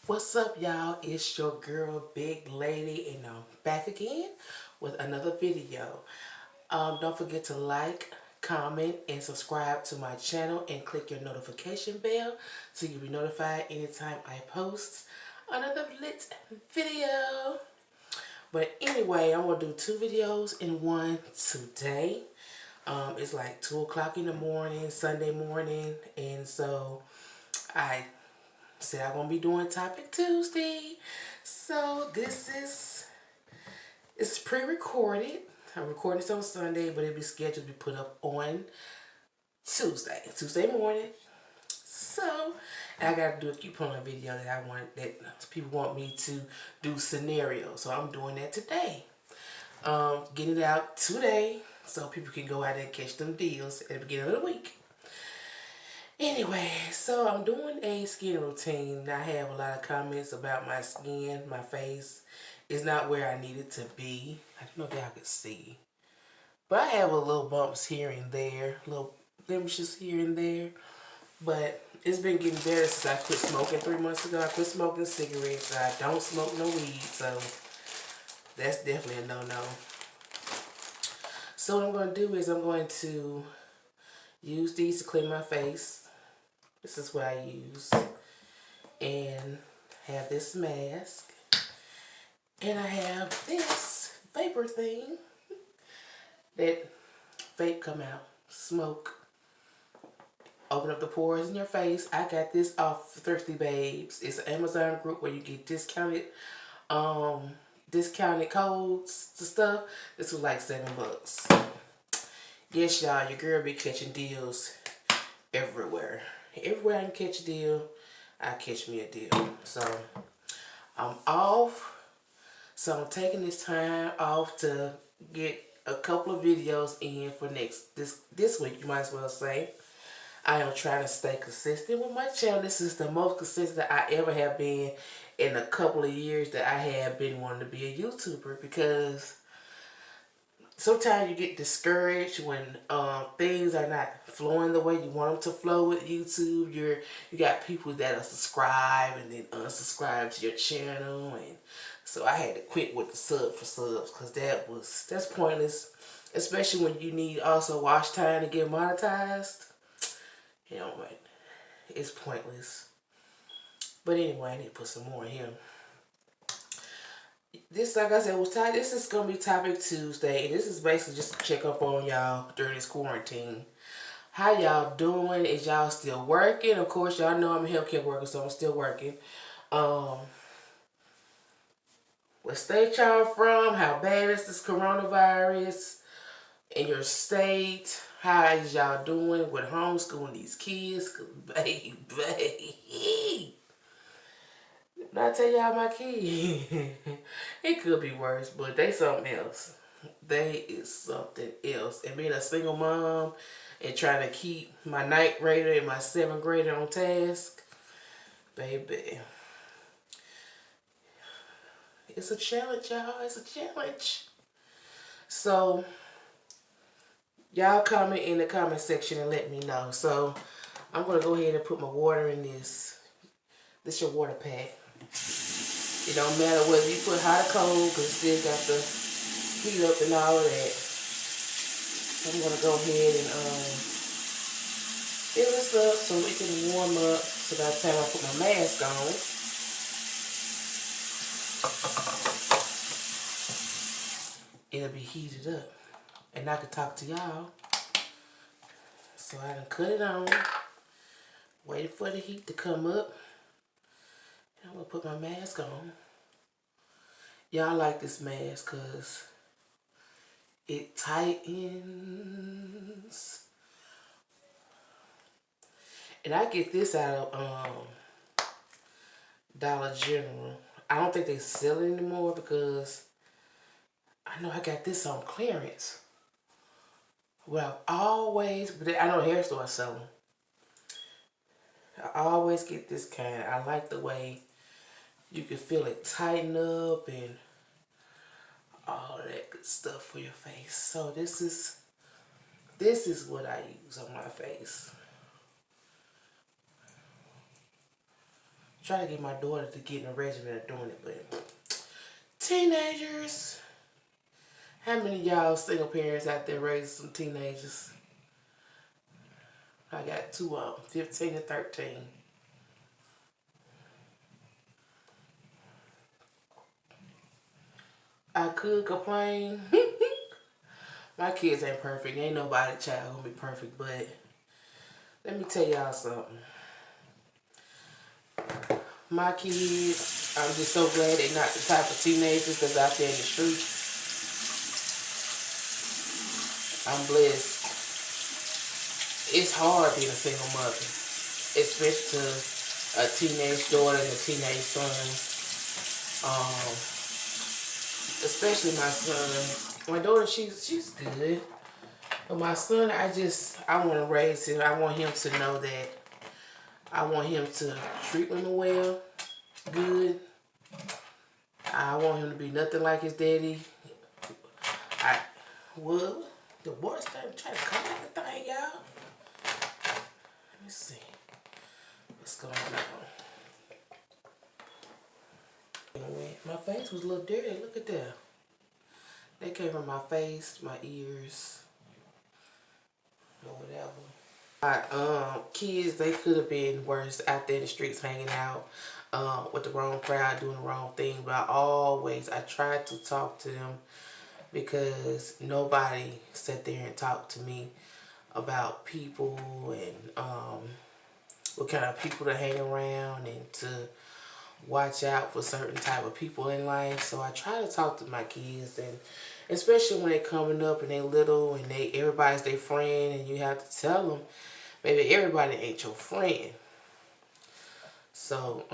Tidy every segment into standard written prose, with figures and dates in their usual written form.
What's up, y'all? It's your girl, Big Lady, and I'm back again with another video. Don't forget to like, comment, and subscribe to my channel and click your notification bell so you'll be notified anytime I post another lit video. But anyway, I'm going to do two videos in one today. It's like 2 o'clock in the morning, Sunday morning, and so I said I'm gonna be doing Topic Tuesday. So it's pre-recorded. I'm recording this on Sunday, but it'll be scheduled to be put up on Tuesday morning. So I gotta do a cute pulling video that people want me to do scenarios. So I'm doing that today. Getting it out today so people can go out and catch them deals at the beginning of the week. Anyway, so I'm doing a skin routine. I have a lot of comments about my skin, my face. It's not where I need it to be. I don't know if y'all can see. But I have a little bumps here and there, little blemishes here and there. But it's been getting better since I quit smoking 3 months ago. I quit smoking cigarettes. I don't smoke no weed, so that's definitely a no-no. So what I'm going to do is I'm going to use these to clean my face. This is what I use. And have this mask. And I have this vapor thing that vape come out, smoke, open up the pores in your face. I got this off Thirsty Babes. It's an Amazon group where you get discounted codes to stuff. This was like $7. Yes, y'all, your girl be catching deals everywhere. Everywhere I can catch a deal, I catch me a deal. So I'm off. So I'm taking this time off to get a couple of videos in for this week, you might as well say. I am trying to stay consistent with my channel. This is the most consistent I ever have been in a couple of years that I have been wanting to be a YouTuber, because sometimes you get discouraged when things are not flowing the way you want them to flow with YouTube. You got people that are subscribed and then unsubscribe to your channel, and so I had to quit with the sub for subs because that's pointless, especially when you need also watch time to get monetized. You know, it's pointless. But anyway, I need to put some more in here. This, like I said, this is going to be Topic Tuesday. And this is basically just to check up on y'all during this quarantine. How y'all doing? Is y'all still working? Of course, y'all know I'm a healthcare worker, so I'm still working. What state y'all from? How bad is this coronavirus in your state? How is y'all doing with homeschooling these kids? 'Cause baby, did I tell y'all my kid? It could be worse, but they something else. They is something else. And being a single mom and trying to keep my ninth grader and my seventh grader on task, baby, it's a challenge, y'all. It's a challenge. So y'all comment in the comment section and let me know. So I'm going to go ahead and put my water in this. This is your water pack. It don't matter whether you put hot or cold, because it still got the heat up and all of that. So I'm going to go ahead and fill this up so it can warm up. So by the time I put my mask on, it'll be heated up. And I can talk to y'all. So I done cut it on. Waited for the heat to come up. And I'm going to put my mask on. Y'all like this mask because it tightens. And I get this out of Dollar General. I don't think they sell it anymore because I know I got this on clearance. Well, I know hair stores sell them. I always get this kind. I like the way you can feel it tighten up and all of that good stuff for your face. So this is what I use on my face. try to get my daughter to get in a regimen of doing it, but teenagers. How many of y'all single parents out there raising some teenagers? I got two of them, 15 and 13. I could complain. My kids ain't perfect. Ain't nobody child gonna be perfect, but let me tell y'all something. My kids, I'm just so glad they're not the type of teenagers that's out there in the streets. I'm blessed. It's hard being a single mother, especially to a teenage daughter and a teenage son. Um, Especially my son. My daughter, she's good. But my son, I want to raise him. I want him to know that I want him to treat women well, good. I want him to be nothing like his daddy. Well, the water starting trying to come out the thing, y'all. Let me see what's going on. My face was a little dirty. Look at that. They came from my face, my ears, or whatever. My kids, they could have been worse out there in the streets hanging out with the wrong crowd, doing the wrong thing. But I tried to talk to them because nobody sat there and talked to me about people and what kind of people to hang around and to watch out for certain type of people in life. So I try to talk to my kids, and especially when they're coming up and they little and everybody's their friend, and you have to tell them, baby, everybody ain't your friend. So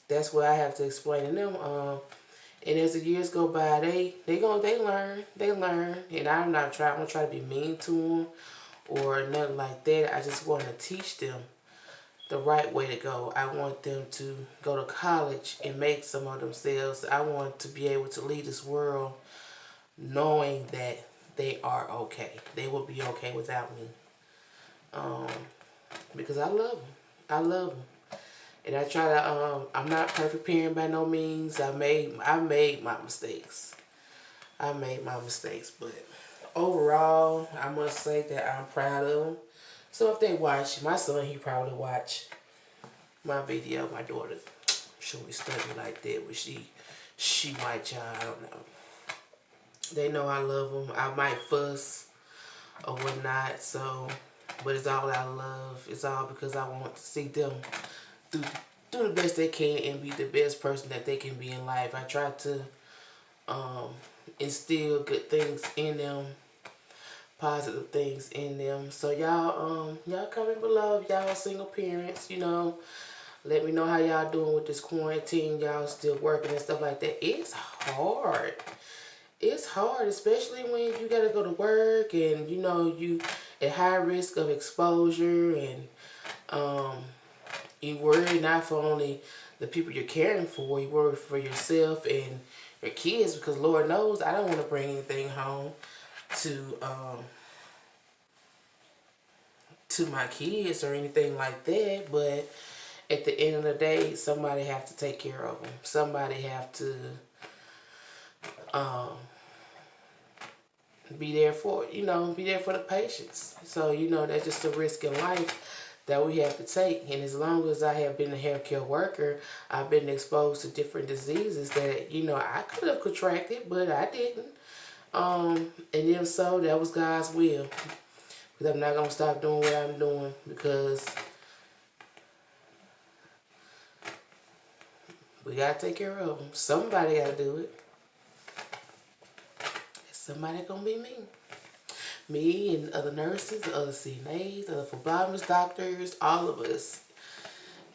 that's what I have to explain to them. And as the years go by, they learn, and I'm not trying to be mean to them or nothing like that. I just want to teach them the right way to go. I want them to go to college and make some of themselves. I want to be able to leave this world knowing that they are okay. They will be okay without me. Because I love them. I love them. And I try to, I'm not a perfect parent by no means. I made my mistakes. But overall, I must say that I'm proud of them. So if they watch, my son, he probably watch my video. My daughter, she would study like that, but she might try, I don't know. They know I love them. I might fuss or whatnot, so, but it's all out of love. It's all because I want to see them do the best they can and be the best person that they can be in life. I try to instill good things in them, positive things in them. So y'all comment below if y'all single parents, let me know how y'all doing with this quarantine. Y'all still working and stuff like that. It's hard. It's hard, especially when you gotta go to work and you at high risk of exposure, and you worry not for only the people you're caring for, you worry for yourself and your kids, because Lord knows I don't want to bring anything home to my kids or anything like that. But at the end of the day, somebody have to take care of them. Somebody have to be there for the patients. So that's just a risk in life that we have to take. And as long as I have been a healthcare worker, I've been exposed to different diseases that I could have contracted, but I didn't. And if so, that was God's will. Because I'm not gonna stop doing what I'm doing, because we gotta take care of them. Somebody gotta do it. Somebody gonna be me. Me and other nurses, other CNAs, other phlebotomists, doctors, all of us.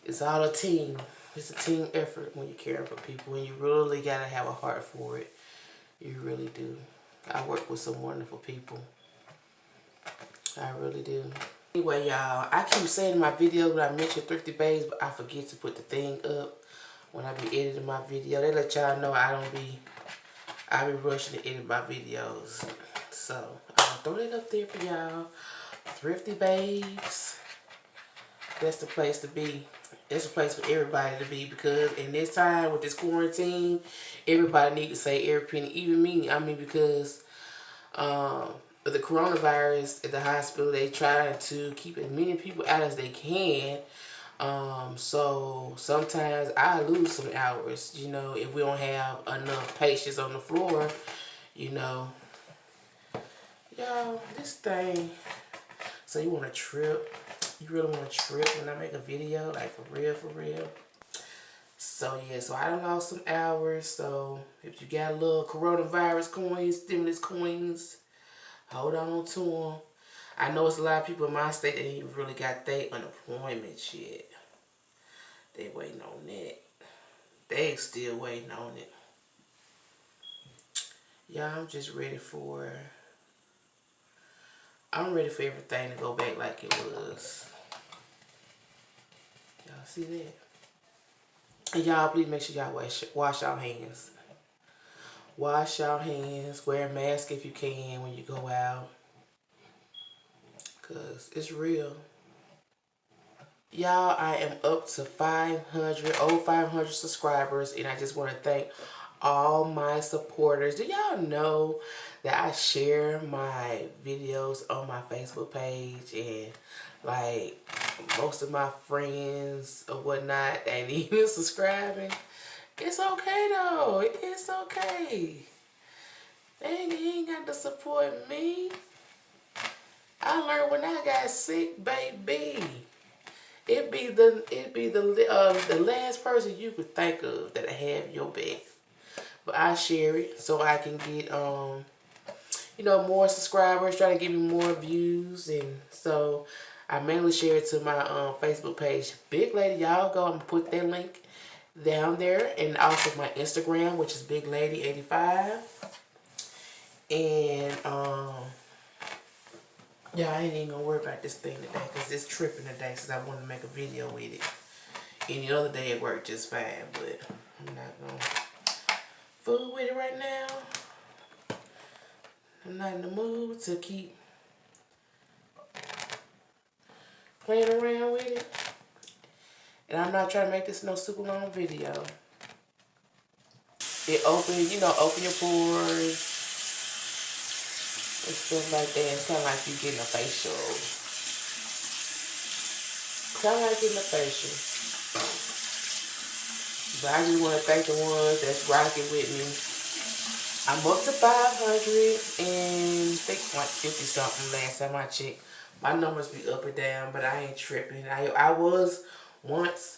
It's all a team. It's a team effort when you're caring for people, and you really gotta have a heart for it. You really do. I work with some wonderful people. I really do. Anyway, y'all, I keep saying in my video when I mention Thrifty Babes, but I forget to put the thing up when I be editing my video. They let y'all know I be rushing to edit my videos. So I'll throw it up there for y'all. Thrifty Babes. That's the place to be. It's a place for everybody to be, because in this time with this quarantine, everybody need to save every penny, even me. I mean, because with the coronavirus at the hospital, they try to keep as many people out as they can. So sometimes I lose some hours, you know, if we don't have enough patients on the floor, you know. Y'all, this thing. So you want to trip? You really want to trip when I make a video, like for real, for real? So yeah, so I done lost some hours. So if you got a little coronavirus coins, stimulus coins, hold on to them. I know it's a lot of people in my state that ain't really got their unemployment yet. They waiting on that. They still waiting on it. Yeah, I'm ready for everything to go back like it was. Y'all see that? And y'all, please make sure y'all wash y'all hands. Wash your hands. Wear a mask if you can when you go out. Because it's real. Y'all, I am up to 500 subscribers. And I just want to thank all my supporters. Do y'all know that I share my videos on my Facebook page? And like most of my friends or whatnot ain't even subscribing. It's okay though. It's okay. They ain't got to support me. I learned when I got sick, baby. It be the last person you could think of that have your back. But I share it so I can get you know, more subscribers, try to give me more views, and so I mainly share it to my Facebook page. Big Lady, y'all go and put that link down there, and also my Instagram, which is Big Lady 85. And yeah, I ain't even gonna worry about this thing today because it's tripping today since I want to make a video with it. Any other day it worked just fine, but I'm not gonna fool with it right now. I'm not in the mood to keep playing around with it. And I'm not trying to make this no super long video. It open your pores and stuff like that. It's kind of like you getting a facial. Kind of like getting a facial. But I just want to thank the ones that's rocking with me. I'm up to 500 and I think like 50 something last time I checked. My numbers be up and down, but I ain't tripping. I was once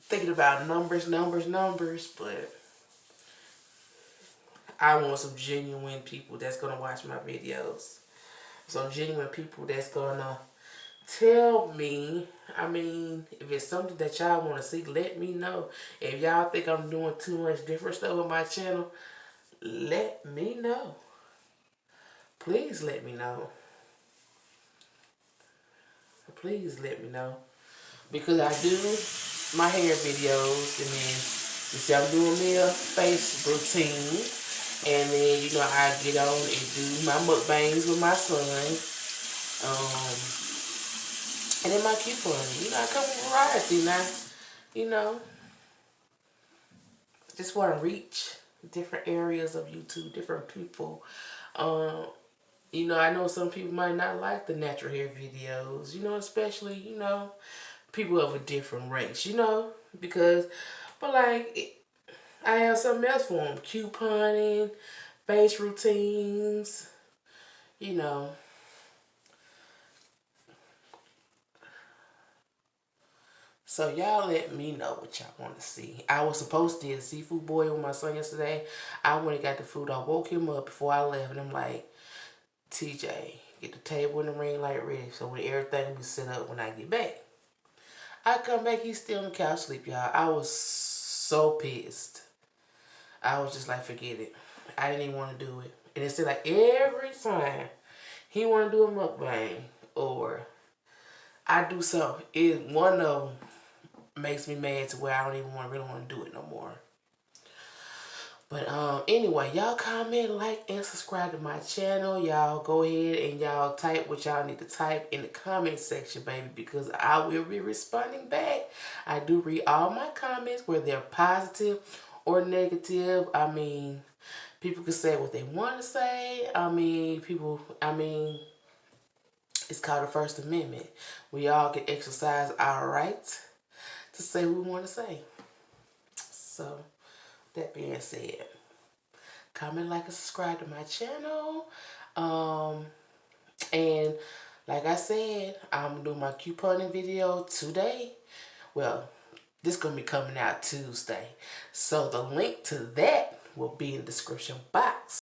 thinking about numbers, but I want some genuine people that's going to watch my videos. Some genuine people that's going to tell me, I mean, if it's something that y'all want to see, let me know. If y'all think I'm doing too much different stuff on my channel, let me know. Please let me know. Please let me know. Because I do my hair videos, and then you see I'm doing me a face routine. And then, you know, I get on and do my mukbangs with my son. And then my coupon. You know, I come with variety now. You know, just want to reach different areas of YouTube, different people. You know, I know some people might not like the natural hair videos, you know, especially, you know, people of a different race, you know, because, but like, I have something else for them. Couponing, face routines, you know. So y'all let me know what y'all want to see. I was supposed to eat a seafood boil with my son yesterday. I went and got the food. I woke him up before I left, and I'm like, TJ, get the table and the ring light ready so when everything be set up when I get back. I come back, he's still on the couch sleep, y'all. I was so pissed. I was just like, forget it. I didn't even want to do it. And it's like every time he want to do a mukbang or I do something, one of them makes me mad to where I don't even really want to do it no more. But anyway, y'all comment, like, and subscribe to my channel. Y'all go ahead and y'all type what y'all need to type in the comment section, baby, because I will be responding back. I do read all my comments, whether they're positive or negative. I mean, people can say what they want to say. It's called the First Amendment. We all can exercise our right to say what we want to say. So, that being said, comment, like, and subscribe to my channel. And like I said, I'm doing my couponing video today. Well, this is going to be coming out Tuesday. So the link to that will be in the description box.